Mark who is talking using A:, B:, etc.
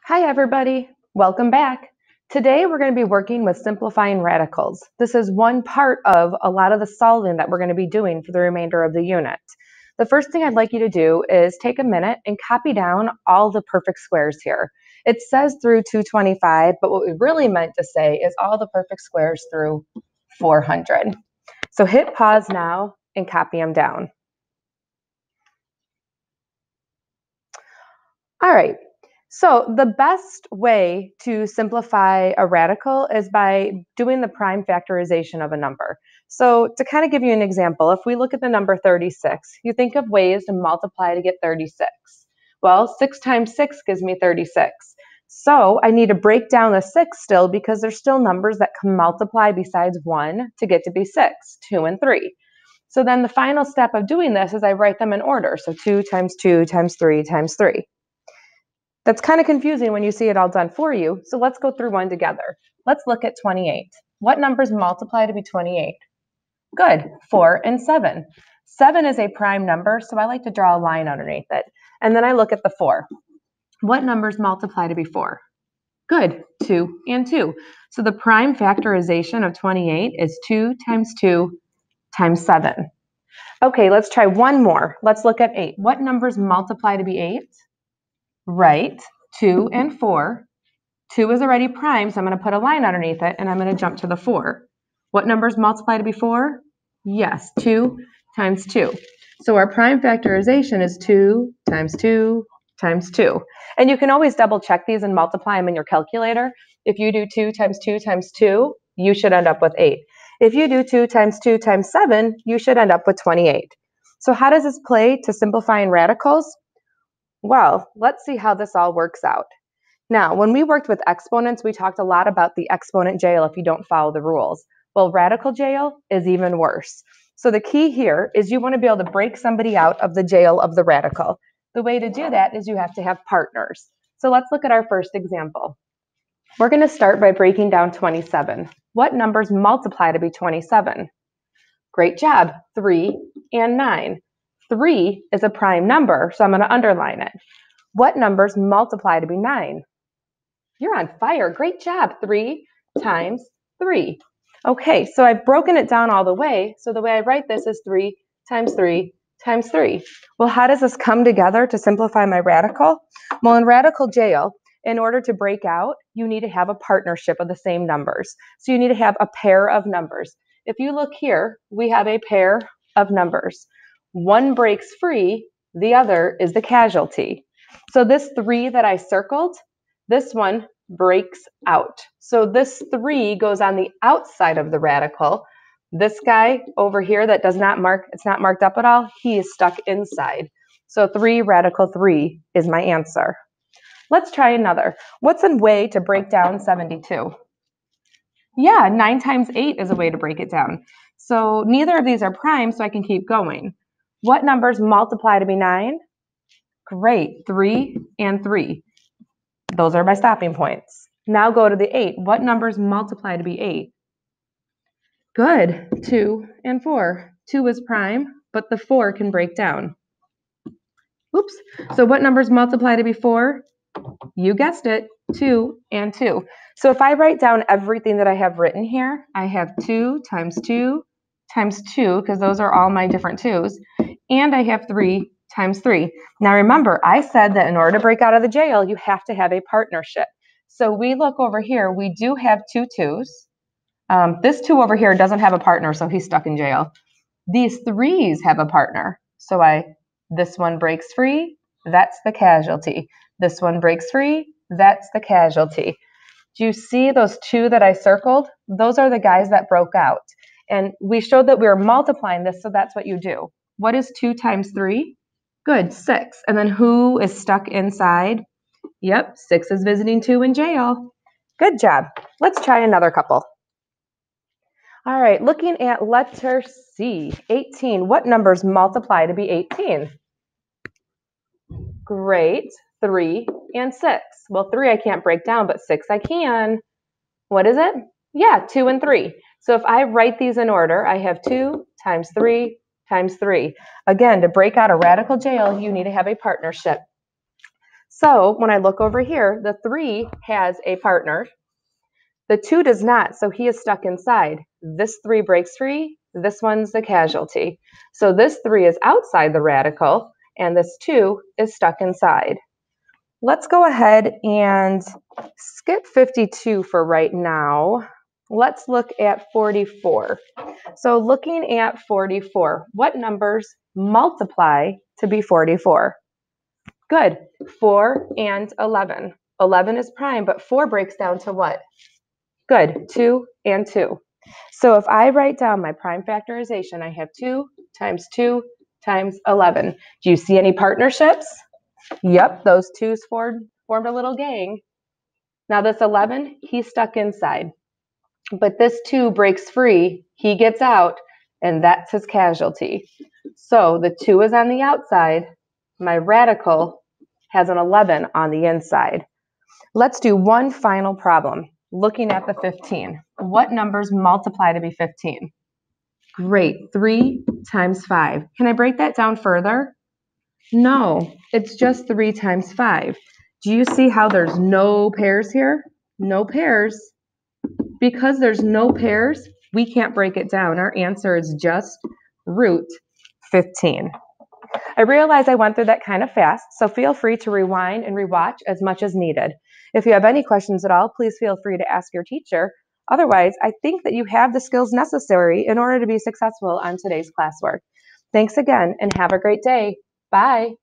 A: Hi everybody, welcome back. Today we're going to be working with simplifying radicals. This is one part of a lot of the solving that we're going to be doing for the remainder of the unit. The first thing I'd like you to do is take a minute and copy down all the perfect squares here. It says through 225, but what we really meant to say is all the perfect squares through 400. So hit pause now and copy them down. All right. So the best way to simplify a radical is by doing the prime factorization of a number. So to kind of give you an example, if we look at the number 36, you think of ways to multiply to get 36. Well, 6 times 6 gives me 36. So I need to break down the 6 still because there's still numbers that can multiply besides 1 to get to be 6, 2, and 3. So then the final step of doing this is I write them in order. So 2 times 2 times 3 times 3. That's kind of confusing when you see it all done for you, so let's go through one together. Let's look at 28. What numbers multiply to be 28? Good, 4 and 7. 7 is a prime number, so I like to draw a line underneath it. And then I look at the 4. What numbers multiply to be 4? Good, 2 and 2. So the prime factorization of 28 is 2 times 2 times 7. Okay, let's try one more. Let's look at 8. What numbers multiply to be 8? Right, 2 and 4. 2 is already prime, so I'm going to put a line underneath it, and I'm going to jump to the 4. What numbers multiply to be 4? Yes, 2 times 2. So our prime factorization is 2 times 2 times 2. And you can always double check these and multiply them in your calculator. If you do 2 times 2 times 2, you should end up with 8. If you do 2 times 2 times 7, you should end up with 28. So how does this play to simplifying radicals? Well, let's see how this all works out. Now, when we worked with exponents, we talked a lot about the exponent jail if you don't follow the rules. Well, radical jail is even worse. So the key here is you want to be able to break somebody out of the jail of the radical. The way to do that is you have to have partners. So let's look at our first example. We're going to start by breaking down 27. What numbers multiply to be 27? Great job, 3 and 9. 3 is a prime number, so I'm going to underline it. What numbers multiply to be 9? You're on fire. Great job. 3 times 3. Okay, so I've broken it down all the way. So the way I write this is 3 times 3 times 3. Well, how does this come together to simplify my radical? Well, in radical jail, in order to break out, you need to have a partnership of the same numbers. So you need to have a pair of numbers. If you look here, we have a pair of numbers. One breaks free, the other is the casualty. So this 3 that I circled, this one breaks out. So this 3 goes on the outside of the radical. This guy over here that does not mark, it's not marked up at all, he is stuck inside. So 3 radical 3 is my answer. Let's try another. What's a way to break down 72? Yeah, 9 times 8 is a way to break it down. So neither of these are prime, so I can keep going. What numbers multiply to be 9? Great, 3 and 3. Those are my stopping points. Now go to the 8. What numbers multiply to be 8? Good, 2 and 4. 2 is prime, but the 4 can break down. Oops. So what numbers multiply to be 4? You guessed it, 2 and 2. So if I write down everything that I have written here, I have 2 times 2 times 2, because those are all my different 2s, and I have 3 times 3. Now remember, I said that in order to break out of the jail, you have to have a partnership. So we look over here, we do have 2 2s. This 2 over here doesn't have a partner, so he's stuck in jail. These 3s have a partner. So this one breaks free, that's the casualty. This one breaks free, that's the casualty. Do you see those 2 that I circled? Those are the guys that broke out. And we showed that we were multiplying this, so that's what you do. What is 2 times 3? Good, 6. And then who is stuck inside? Yep, 6 is visiting 2 in jail. Good job. Let's try another couple. All right, looking at letter C, 18. What numbers multiply to be 18? Great, 3 and 6. Well, 3 I can't break down, but 6 I can. What is it? Yeah, 2 and 3. So if I write these in order, I have 2 times 3 times 3. Again, to break out of radical jail, you need to have a partnership. So when I look over here, the 3 has a partner. The 2 does not, so he is stuck inside. This 3 breaks free. This one's the casualty. So this 3 is outside the radical, and this 2 is stuck inside. Let's go ahead and skip 52 for right now. Let's look at 44. So looking at 44, what numbers multiply to be 44? Good, 4 and 11. 11 is prime, but 4 breaks down to what? Good, 2 and 2. So if I write down my prime factorization, I have 2 times 2 times 11. Do you see any partnerships? Yep, those 2's formed a little gang. Now this 11, he's stuck inside. But this 2 breaks free, he gets out, and that's his casualty. So the 2 is on the outside. My radical has an 11 on the inside. Let's do one final problem. Looking at the 15. What numbers multiply to be 15? Great, 3 times 5. Can I break that down further? No, it's just 3 times 5. Do you see how there's no pairs here? No pairs. Because there's no pairs, we can't break it down. Our answer is just root 15. I realize I went through that kind of fast, so feel free to rewind and rewatch as much as needed. If you have any questions at all, please feel free to ask your teacher. Otherwise, I think that you have the skills necessary in order to be successful on today's classwork. Thanks again, and have a great day. Bye.